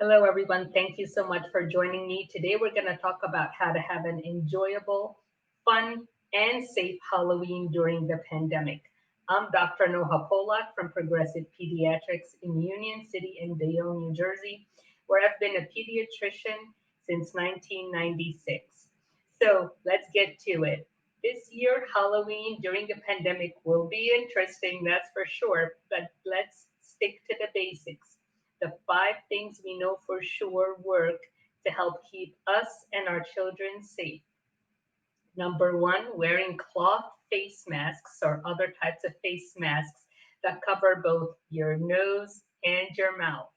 Hello, everyone. Thank you so much for joining me. Today, we're going to talk about how to have an enjoyable, fun, and safe Halloween during the pandemic. I'm Dr. Noha Polak from Progressive Pediatrics in Union City in Bayonne, New Jersey, where I've been a pediatrician since 1996. So let's get to it. This year, Halloween during the pandemic will be interesting, that's for sure, but let's stick to the basics. The five things we know for sure work to help keep us and our children safe. Number one, wearing cloth face masks or other types of face masks that cover both your nose and your mouth.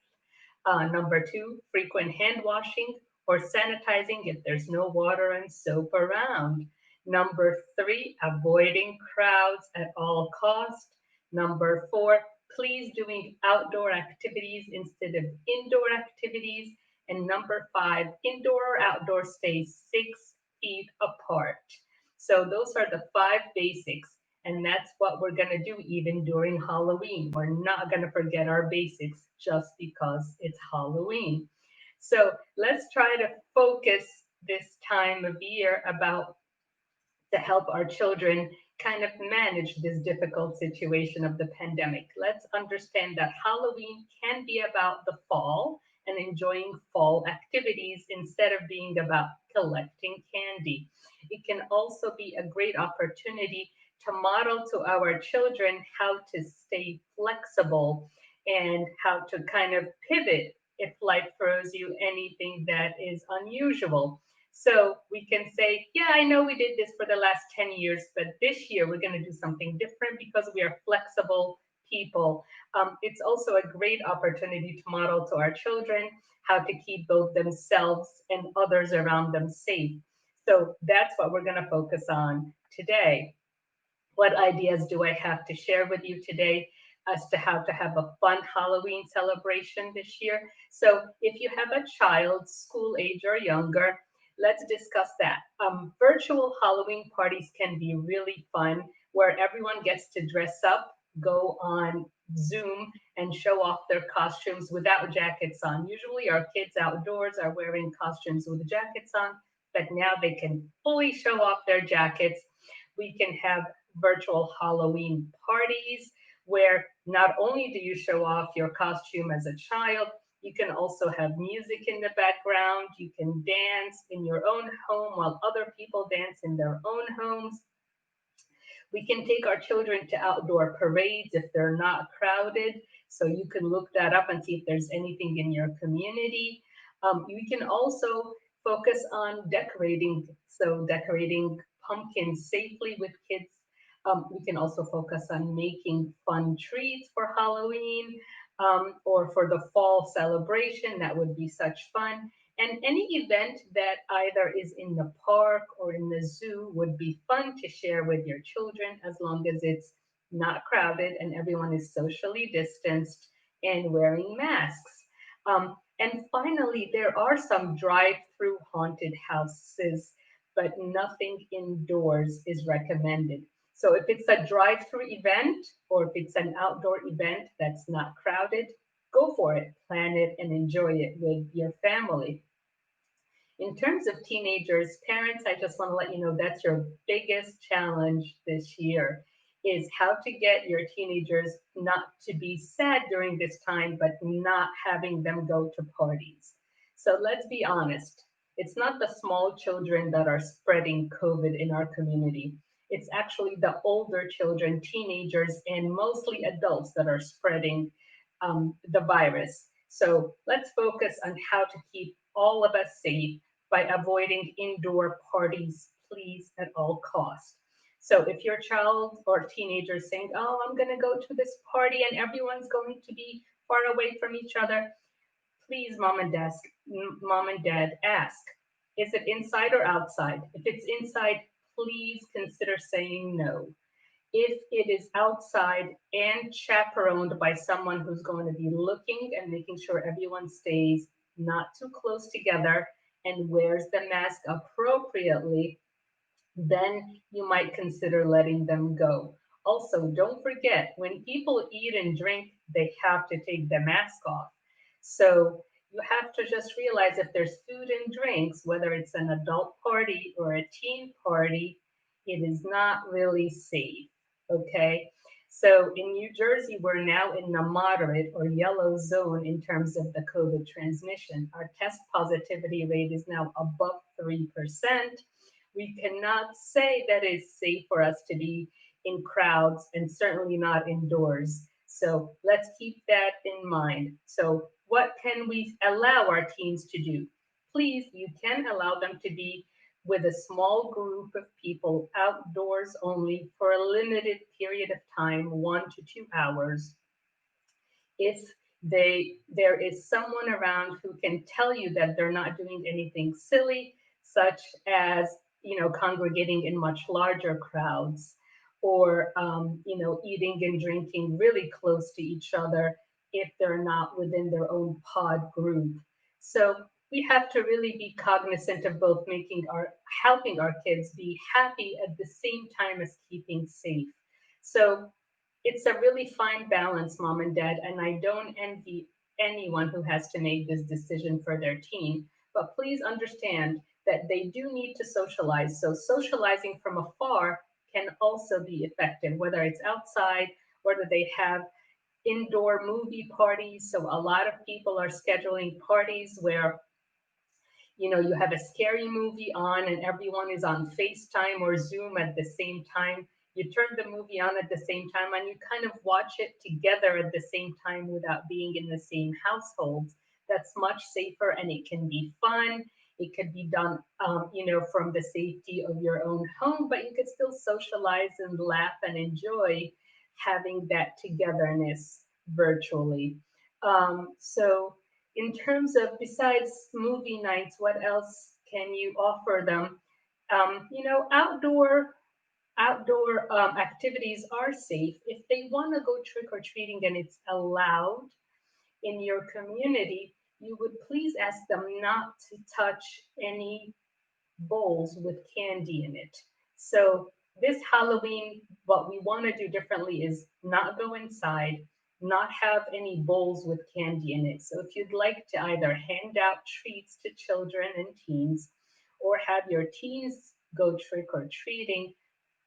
Number two, frequent hand washing or sanitizing if there's no water and soap around. Number three, avoiding crowds at all costs. Number four, please doing outdoor activities instead of indoor activities. And number five, indoor or outdoor stay 6 feet apart. So those are the five basics. And that's what we're going to do even during Halloween. We're not going to forget our basics just because it's Halloween. So let's try to focus this time of year about to help our children kind of manage this difficult situation of the pandemic. Let's understand that Halloween can be about the fall and enjoying fall activities instead of being about collecting candy. It can also be a great opportunity to model to our children how to stay flexible and how to kind of pivot if life throws you anything that is unusual. So we can say, yeah, I know we did this for the last 10 years, but this year we're going to do something different because we are flexible people. It's also a great opportunity to model to our children how to keep both themselves and others around them safe. So that's what we're going to focus on today. What ideas do I have to share with you today as to how to have a fun Halloween celebration this year? So, if you have a child, school age or younger, let's discuss that. Virtual Halloween parties can be really fun where everyone gets to dress up, go on Zoom, and show off their costumes without jackets on. Usually, our kids outdoors are wearing costumes with jackets on, but now they can fully show off their jackets. We can have virtual Halloween parties where not only do you show off your costume as a child, you can also have music in the background. You can dance in your own home while other people dance in their own homes. We can take our children to outdoor parades if they're not crowded. So you can look that up and see if there's anything in your community. We can also focus on decorating. So decorating pumpkins safely with kids. We can also focus on making fun treats for Halloween or for the fall celebration. That would be such fun. And any event that either is in the park or in the zoo would be fun to share with your children as long as it's not crowded and everyone is socially distanced and wearing masks. And finally, there are some drive through haunted houses, but nothing indoors is recommended. So if it's a drive through event or if it's an outdoor event that's not crowded, go for it, plan it, and enjoy it with your family. In terms of teenagers, parents, I just want to let you know that's your biggest challenge this year is how to get your teenagers not to be sad during this time, but not having them go to parties. So let's be honest. It's not the small children that are spreading COVID in our community. It's actually the older children, teenagers, and mostly adults that are spreading the virus. So let's focus on how to keep all of us safe by avoiding indoor parties, please, at all costs. So if your child or teenager is saying, "Oh, I'm going to go to this party and everyone's going to be far away from each other," please, mom and dad, ask, is it inside or outside? If it's inside, please consider saying no. If it is outside and chaperoned by someone who's going to be looking and making sure everyone stays not too close together and wears the mask appropriately, then you might consider letting them go. Also, don't forget when people eat and drink, they have to take the mask off. So you have to just realize if there's food and drinks, whether it's an adult party or a teen party, it is not really safe. Okay. So in New Jersey, we're now in the moderate or yellow zone in terms of the COVID transmission. Our test positivity rate is now above 3%. We cannot say that it's safe for us to be in crowds and certainly not indoors. So let's keep that in mind. So, what can we allow our teens to do? Please, you can allow them to be with a small group of people outdoors only for a limited period of time, 1 to 2 hours. If there is someone around who can tell you that they're not doing anything silly, such as congregating in much larger crowds, or eating and drinking really close to each other if they're not within their own pod group. So we have to really be cognizant of both making our helping our kids be happy at the same time as keeping safe. So it's a really fine balance, mom and dad, and I don't envy anyone who has to make this decision for their teen. But please understand that they do need to socialize. So socializing from afar can also be effective, whether it's outside, whether they have indoor movie parties. So a lot of people are scheduling parties where you have a scary movie on and everyone is on FaceTime or Zoom at the same time. You turn the movie on at the same time and you kind of watch it together at the same time without being in the same household. That's much safer and it can be fun. It could be done, from the safety of your own home, but you could still socialize and laugh and enjoy having that togetherness virtually. So in terms of besides movie nights, what else can you offer them? Outdoor activities are safe if they want to go trick or treating and it's allowed in your community. You would please ask them not to touch any bowls with candy in it. So this Halloween, what we want to do differently is not go inside, not have any bowls with candy in it. So if you'd like to either hand out treats to children and teens or have your teens go trick or treating,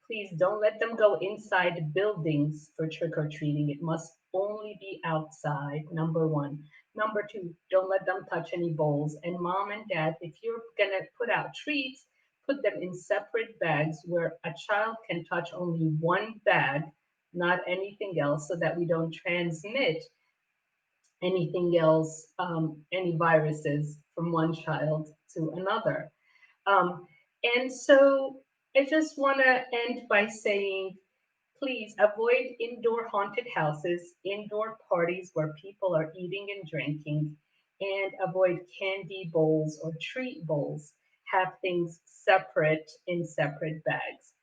please don't let them go inside buildings for trick or treating. It must only be outside, number one. Number two, don't let them touch any bowls. And mom and dad, if you're going to put out treats, put them in separate bags where a child can touch only one bag, not anything else, so that we don't transmit anything else, any viruses from one child to another. Um, and so I just want to end by saying, please avoid indoor haunted houses, indoor parties where people are eating and drinking, and avoid candy bowls or treat bowls. Have things separate in separate bags.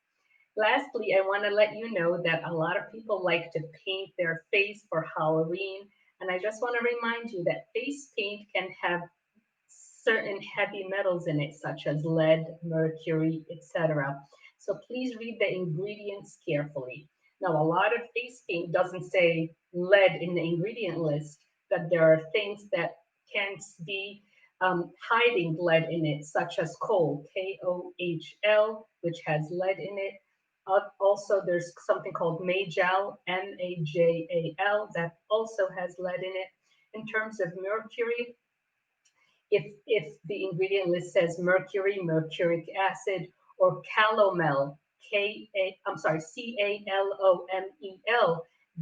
Lastly, I want to let you know that a lot of people like to paint their face for Halloween. And I just want to remind you that face paint can have certain heavy metals in it, such as lead, mercury, etc. So please read the ingredients carefully. Now, a lot of face paint doesn't say lead in the ingredient list, but there are things that can be hiding lead in it, such as coal, KOHL, which has lead in it. Also, there's something called Majal, MAJAL, that also has lead in it. In terms of mercury, if the ingredient list says mercury, mercuric acid, or calomel, CALOMEL,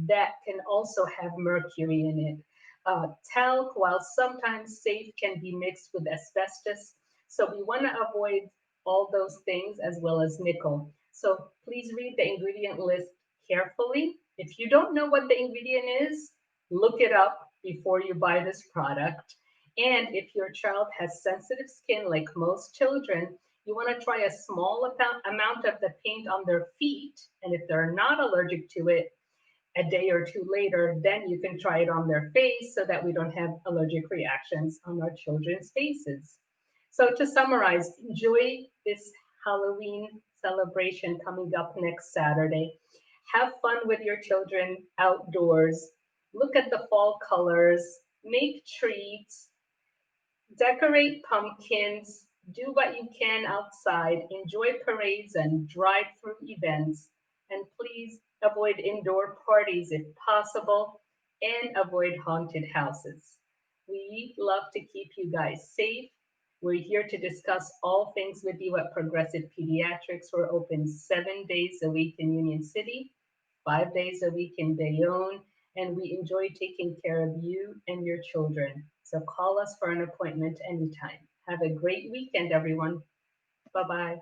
that can also have mercury in it. Talc, while sometimes safe, can be mixed with asbestos. So we want to avoid all those things as well as nickel. So please read the ingredient list carefully. If you don't know what the ingredient is, look it up before you buy this product. And if your child has sensitive skin, like most children, you want to try a small amount of the paint on their feet. And if they're not allergic to it, a day or two later, then you can try it on their face so that we don't have allergic reactions on our children's faces. So to summarize, enjoy this Halloween celebration coming up next Saturday. Have fun with your children outdoors. Look at the fall colors, make treats, Decorate pumpkins, do what you can outside, enjoy parades and drive-through events, and please avoid indoor parties if possible and avoid haunted houses. We love to keep you guys safe. We're here to discuss all things with you at Progressive Pediatrics. We're open 7 days a week in Union City, 5 days a week in Bayonne, and we enjoy taking care of you and your children. So call us for an appointment anytime. Have a great weekend, everyone. Bye bye.